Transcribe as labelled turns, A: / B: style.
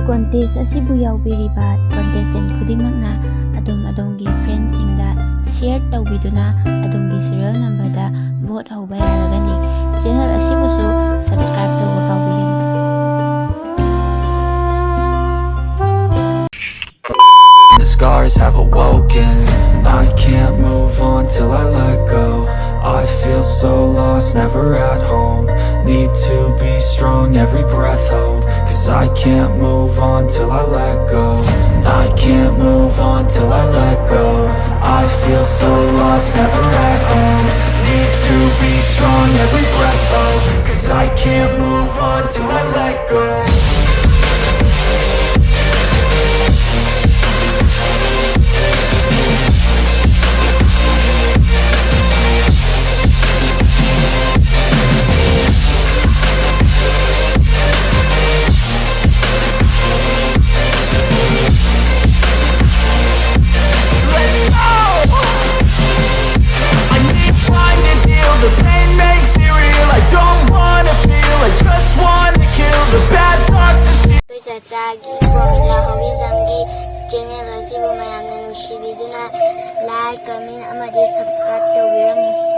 A: contest asibu yaubiriba contestant khudimakna adongi friendsingda share tawbiduna adongi serial number da vote hauba yaragani channel asibusu subscribe tawba kawbiyani.
B: The scars have awoken, I can't move on till I let go. I feel so lost, never at home. Need to be strong, every breath hold. Cause I can't move on till I let go. I can't move on till I let go. I feel so lost, never at home. Need to be strong, every breath hold. Cause I can't move on till I let go. The pain makes it real. I don't wanna feel. I just wanna kill the bad thoughts and steal.
C: Churachanpur from Haobijam channel asibu Myamda nushibiduna like, comment, amadagi subscribe to Erom.